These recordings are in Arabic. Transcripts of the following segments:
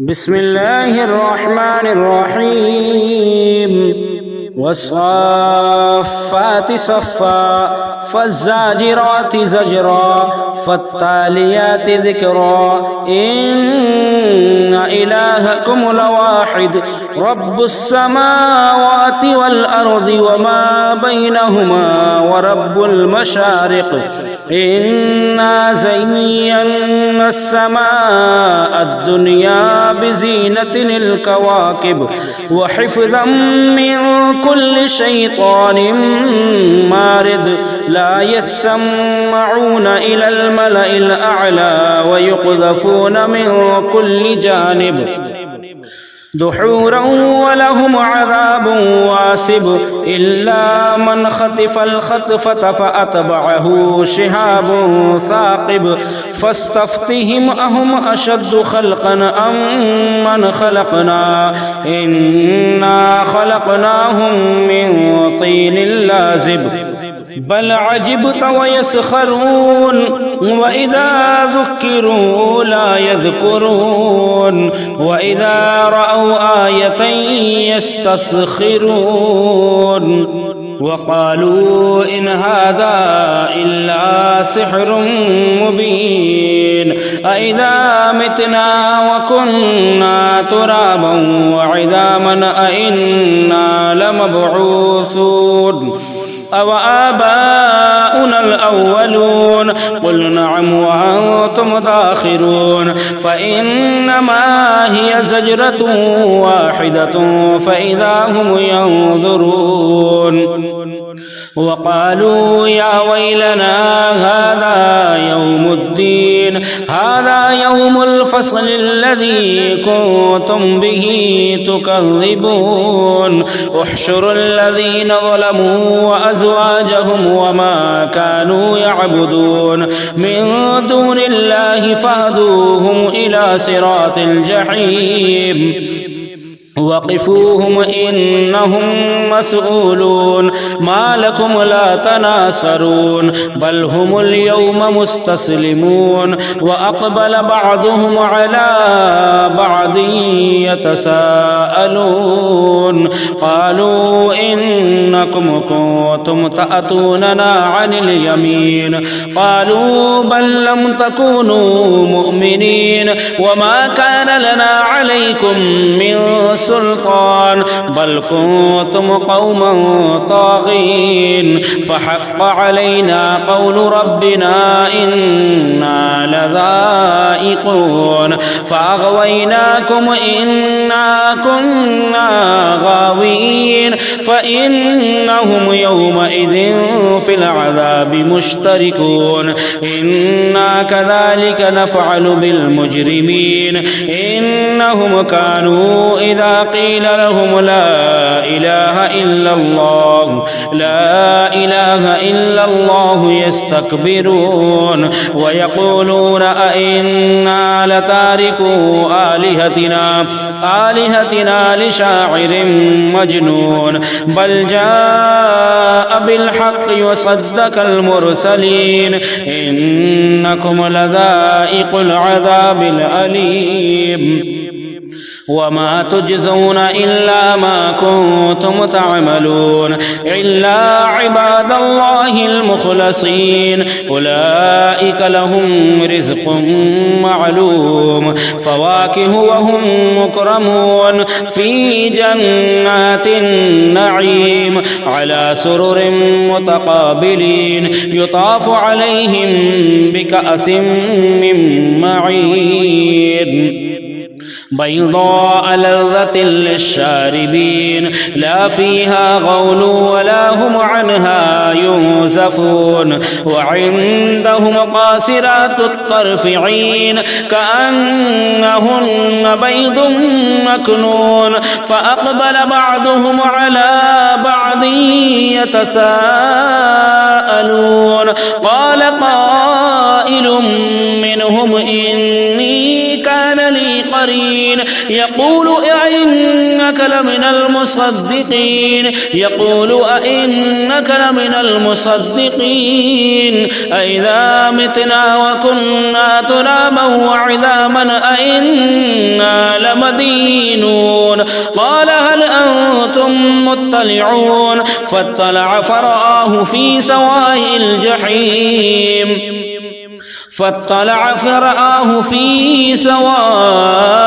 بسم الله الرحمن الرحيم والصافات صفا فالزاجرات زجرا فالتاليات ذكرا إن إلهكم لواحد رب السماوات والأرض وما بينهما ورب المشارق إنا زينا السماء الدنيا بزينة الكواكب وحفظا من كل شيطان مارد لا يسمعون إلى الملأ الأعلى ويقذفون من كل جانب دحورا ولهم عذاب واسب إلا من خطف الخطفة فأتبعه شهاب ثاقب فاستفتهم أهم أشد خلقا أم من خلقنا إنا خلقناهم من طين لازب بل عجبت ويسخرون وإذا ذكروا لا يذكرون وإذا رأوا آية يستسخرون وقالوا إن هذا إلا سحر مبين أإذا متنا وكنا ترابا وعظاما أإنا لمبعوثون أو آباؤنا الأولون قل نعم وأنتم داخرون فإنما هي زجرة واحدة فإذا هم ينظرون وقالوا يا ويلنا هذا يوم الدين هذا يوم الفصل الذي كنتم به تكذبون احشروا الذين ظلموا وأزواجهم وما كانوا يعبدون من دون الله فاهدوهم إلى صراط الجحيم وقفوهم إنهم مسؤولون ما لكم لا تناصرون بل هم اليوم مستسلمون وأقبل بعضهم على بعض يتساءلون قالوا إنكم كنتم تأتوننا عن اليمين قالوا بل لم تكونوا مؤمنين وما كان لنا عليكم من سلطان بل كنتم قوما طاغين فحق علينا قول ربنا إنا لذائقون فأغويناكم إنا كنا غاوين فإنهم يومئذ في العذاب مشتركون إنا كذلك نفعل بالمجرمين إنهم كانوا إذا قيل لهم لا إله إلا الله لا إله إلا الله يستكبرون ويقولون أئنا لتاركو آلهتنا لشاعر مجنون بل جاء بالحق وصدق المرسلين إنكم لذائق العذاب الأليم وما تجزون إلا ما كنتم تعملون إلا عباد الله المخلصين أولئك لهم رزق معلوم فواكه وهم مكرمون في جنات النعيم على سرر متقابلين يطاف عليهم بكأس من معين بيضاء لذة للشاربين لا فيها غول ولا هم عنها ينزفون وعندهم قاصرات الطرف عين كأنهن بيض مكنون فأقبل بعضهم على بعض يتساءلون قال قائل منهم إني كان لي قرين يقول أئنك لمن المصدقين أئذا متنا وكنا ترابا وعظاما أئنا لمدينون قال هل أنتم مطلعون فاطلع فرآه في سواء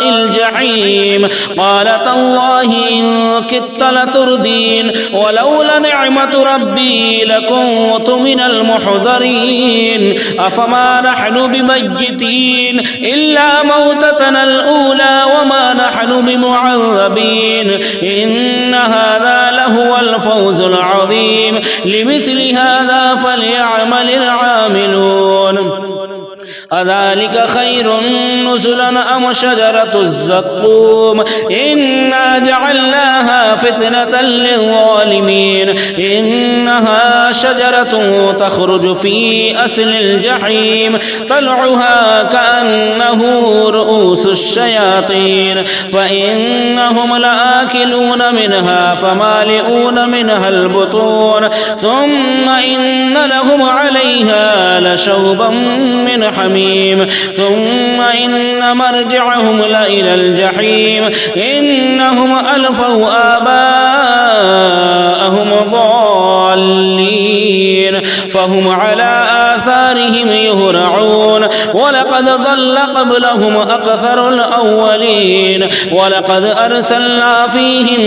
الجحيم قال تالله إن كدت لتردين ولولا نعمة ربي لكنت من المحضرين أفما نحن بميتين إلا موتتنا الأولى وما نحن بمعذبين إن هذا لهو الفوز العظيم لمثل هذا فليعمل العاملون أذلك خير نزلا أم شجرة الزقوم إنا جعلناها فتنة للظالمين إنها شجرة تخرج في أصل الجحيم طلعها كأنه رؤوس الشياطين فإنهم لآكلون منها فمالئون منها البطون ثم إن لهم عليها لشوبا من حميم ثم إن مرجعهم لإلى الجحيم إنهم ألفوا آباءهم ضالين فهم على آثارهم يهرعون ولقد ضل قبلهم أكثر الأولين ولقد أرسلنا فيهم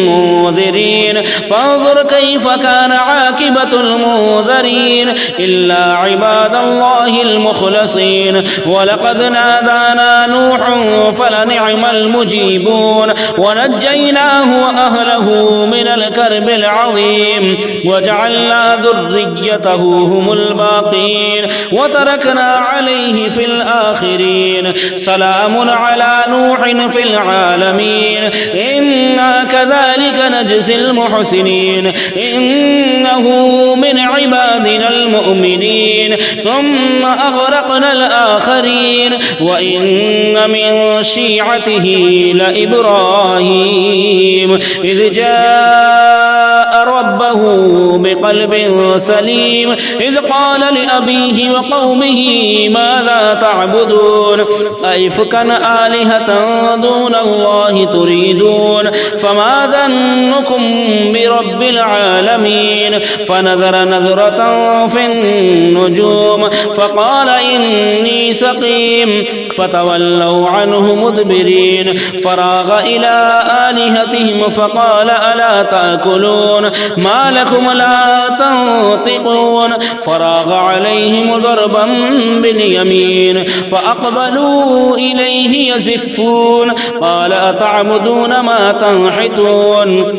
منذرين فانظر كيف كان عاقبة المنذرين إلا عباد الله المخلصين ولقد نادانا نوح فلنعم المجيبون ونجيناه وأهله من الكرب العظيم وجعلنا ذريته هم الباقين وتركنا عليه في الآخرين سلام على نوح في العالمين إنا كذلك نجزي المحسنين إنه من عبادنا المؤمنين ثم أغرقنا الآخرين وإن من شيعته لإبراهيم إذ جاء ربه بقلب سليم إذ قال لأبيه وقومه ماذا تعبدون أئفكا آلهة دون الله تريدون فما ظنكم برب العالمين فنظر نظرة في النجوم فقال إني سقيم فتولوا عنه مدبرين فراغ إلى آلهتهم فقال ألا تأكلون ما لكم لا تنطقون فراغ عليهم ضربا باليمين فأقبلوا إليه يزفون قال أتعبدون ما تنحتون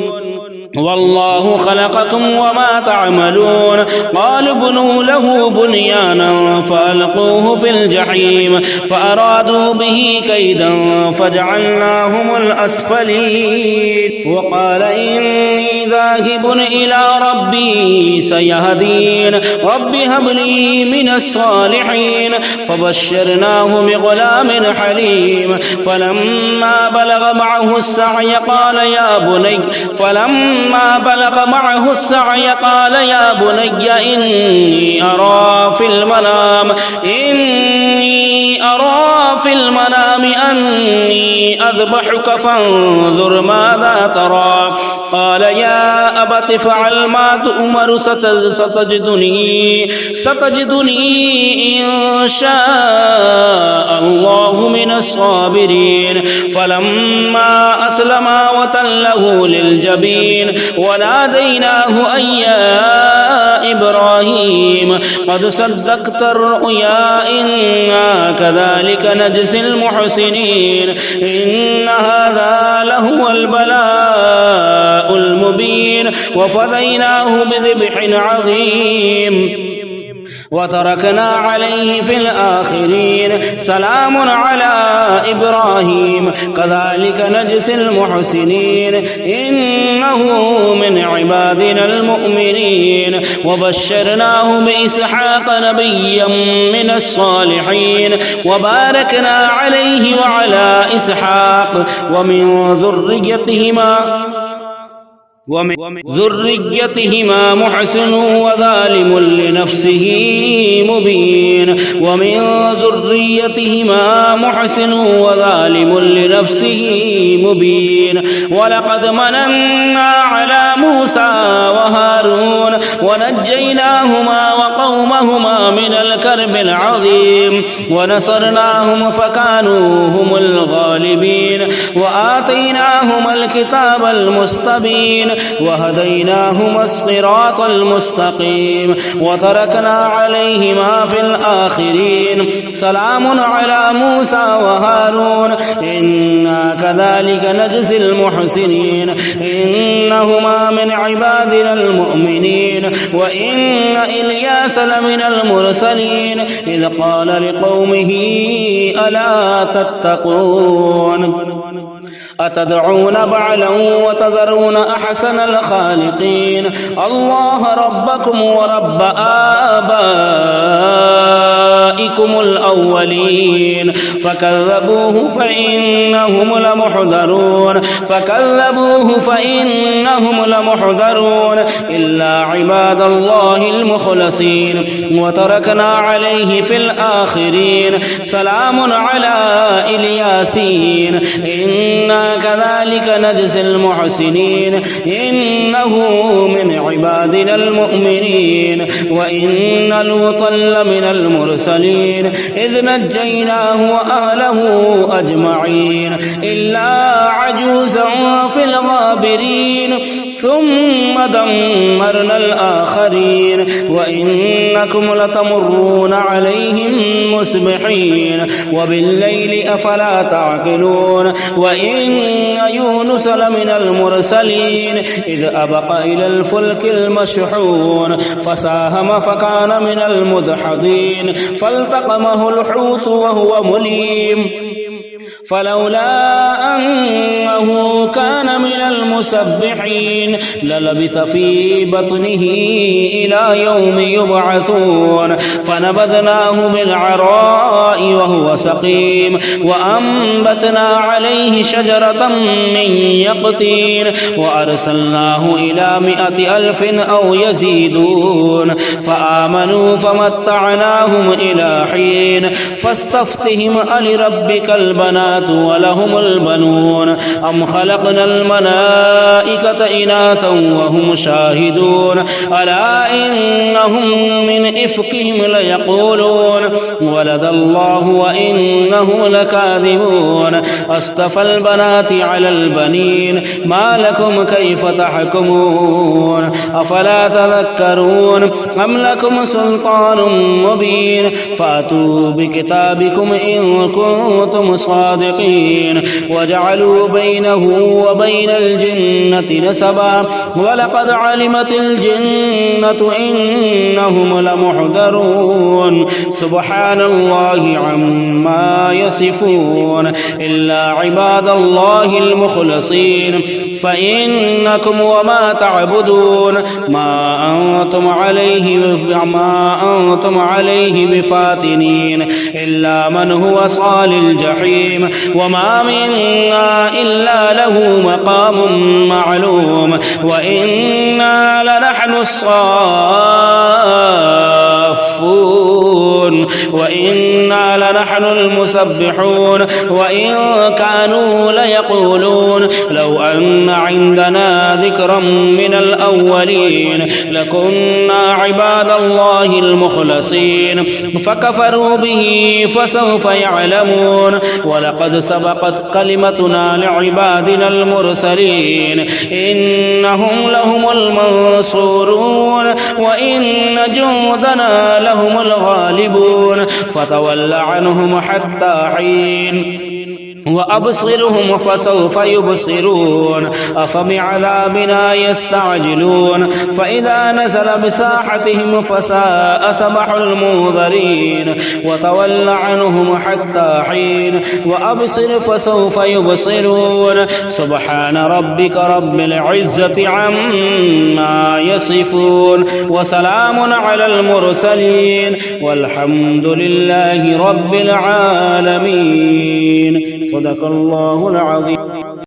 والله خلقكم وما تعملون قالوا ابنوا له بنيانا فألقوه في الجحيم فأرادوا به كيدا فجعلناهم الأسفلين وقال إني ذاهب إلى ربي سيهدين رب هب لي من الصالحين فبشرناه بغلام حليم فلما بلغ معه السعي قال يا بني إني أرى في المنام أني أذبحك فانظر ماذا ترى قال يا أبت فعل ما تؤمر ستجدني إن شاء الله من الصابرين فلما أسلما وتله للجبين وناديناه أن يا إبراهيم قد صدقت الرؤيا إنا كذلك نجزي المحسنين إن هذا لهو البلاء المبين وفديناه بذبح عظيم وتركنا عليه في الآخرين سلام على إبراهيم كذلك نجزي المحسنين إنه من عبادنا المؤمنين وبشرناه بإسحاق نبيا من الصالحين وباركنا عليه وعلى إسحاق ومن ذريتهما ومن ذريتهما محسن وظالم لنفسه مبين ومن ذريتهما محسن وظالم لنفسه مبين ولقد مننا على موسى وهارون ونجيناهما وقومهما من الكرب العظيم ونصرناهم فكانوا هم الغالبين وآتيناهما الكتاب المستبين وهديناهما الصراط المستقيم وتركنا عليهما في الآخرين سلام على موسى وهارون إنا كذلك نجزي المحسنين إنهما من عبادنا المؤمنين وإن إلياس لمن المرسلين إذ قال لقومه ألا تتقون أتدعون بعلا وتذرون أحسن الخالقين الله ربكم ورب آبائكم الأولين فكذبوه فإنهم لمحضرون إلا عباد الله المخلصين وتركنا عليه في الآخرين سلام على إلياسين إنا كذلك نجزي المحسنين إنه من عبادنا المؤمنين وإن لوطا لمن المرسلين إذ نجيناه وأهله أجمعين إلا عجوزا في الغابرين ثم دمرنا الآخرين وإنكم لتمرون عليهم مصبحين وبالليل أفلا تعقلون وإن يونس لمن المرسلين إذ أبق إلى الفلك المشحون فساهم فكان من المدحضين فالتقمه الحوت وهو مليم فلولا أنه كان من المسبحين للبث في بطنه إلى يوم يبعثون فنبذناه بالعراء وهو سقيم وأنبتنا عليه شجرة من يقطين وأرسلناه إلى 100,000 أو يزيدون فآمنوا فمتعناهم إلى حين فاستفتهم ألربك البنات ولهم البنون أم خلقنا الملائكة إناثا وهم شاهدون ألا إنهم من إفكهم ليقولون ولد الله وإنهم لكاذبون أصطفى البنات على البنين ما لكم كيف تحكمون أفلا تذكرون أم لكم سلطان مبين فأتوا بكتابكم إن كنتم صادقين وجعلوا بينه وبين الجنة نسبا ولقد علمت الجنة إنهم لمحضرون سبحان الله عما يصفون إلا عباد الله المخلصين فإنكم وما تعبدون ما أنتم عليه بفاتنين إلا من هو صال الجحيم وما منا إلا له مقام معلوم وإنا لنحن الصافون وإنا لنحن المسبحون وإن كانوا ليقولون لو أن عندنا ذكرا من الأولين لكنا عباد الله المخلصين فكفروا به فسوف يعلمون ولقد سبقت كلمتنا لعبادنا المرسلين إنهم لهم المنصورون وإن جندنا لهم الغالبون فتول عنهم حتى حين وأبصرهم فسوف يبصرون أفبعذابنا يستعجلون فإذا نزل بساحتهم فساء سبح المنذرين وتول عنهم حتى حين وأبصر فسوف يبصرون سبحان ربك رب العزة عما يصفون وسلام على المرسلين والحمد لله رب العالمين صدق الله العظيم.